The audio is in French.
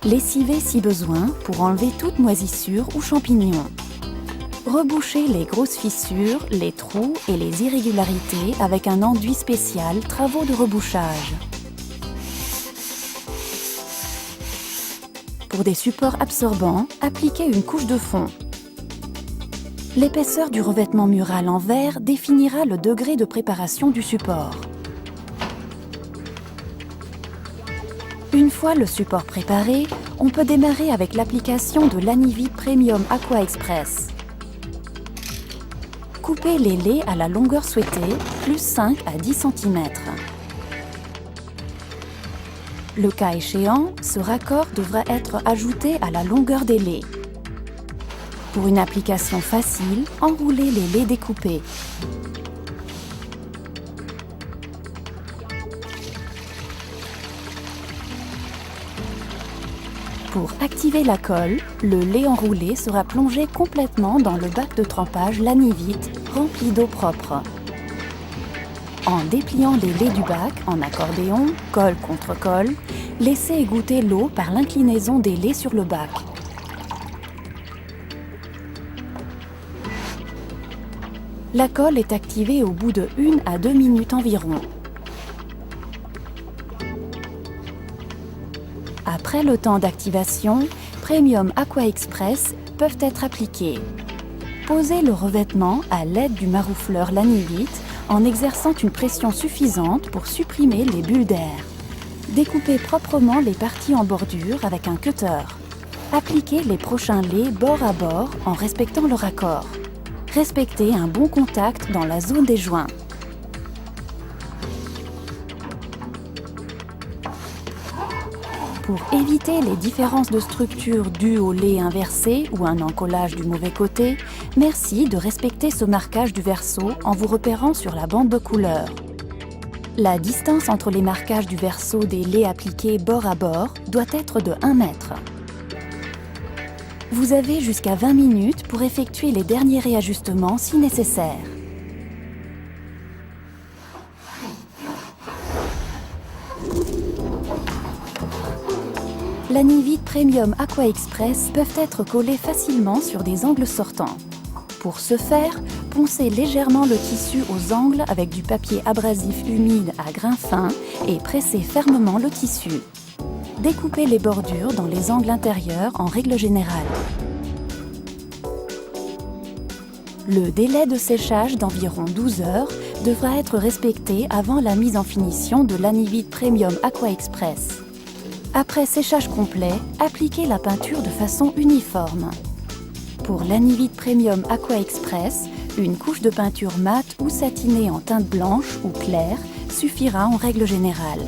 Lessivez si besoin pour enlever toute moisissure ou champignon. Rebouchez les grosses fissures, les trous et les irrégularités avec un enduit spécial travaux de rebouchage. Pour des supports absorbants, appliquez une couche de fond. L'épaisseur du revêtement mural en verre définira le degré de préparation du support. Une fois le support préparé, on peut démarrer avec l'application de l'Anivite Premium Aqua Express. Coupez les lais à la longueur souhaitée, plus 5 à 10 cm. Le cas échéant, ce raccord devra être ajouté à la longueur des lais. Pour une application facile, enroulez les lais découpés. Pour activer la colle, le lait enroulé sera plongé complètement dans le bac de trempage Lanivite rempli d'eau propre. En dépliant les laits du bac en accordéon, colle contre colle, laissez égoutter l'eau par l'inclinaison des laits sur le bac. La colle est activée au bout de 1 à 2 minutes environ. Après le temps d'activation, Premium Aqua Express peuvent être appliqués. Posez le revêtement à l'aide du maroufleur Lanivite en exerçant une pression suffisante pour supprimer les bulles d'air. Découpez proprement les parties en bordure avec un cutter. Appliquez les prochains laits bord à bord en respectant le raccord. Respectez un bon contact dans la zone des joints. Pour éviter les différences de structure dues au lait inversé ou un encollage du mauvais côté, merci de respecter ce marquage du verso en vous repérant sur la bande de couleur. La distance entre les marquages du verso des laits appliqués bord à bord doit être de 1 mètre. Vous avez jusqu'à 20 minutes pour effectuer les derniers réajustements si nécessaire. L'Anivite Premium Aqua Express peuvent être collés facilement sur des angles sortants. Pour ce faire, poncez légèrement le tissu aux angles avec du papier abrasif humide à grains fins et pressez fermement le tissu. Découpez les bordures dans les angles intérieurs en règle générale. Le délai de séchage d'environ 12 heures devra être respecté avant la mise en finition de l'Anivite Premium Aqua Express. Après séchage complet, appliquez la peinture de façon uniforme. Pour l'Anivite Premium Aqua Express, une couche de peinture mate ou satinée en teinte blanche ou claire suffira en règle générale.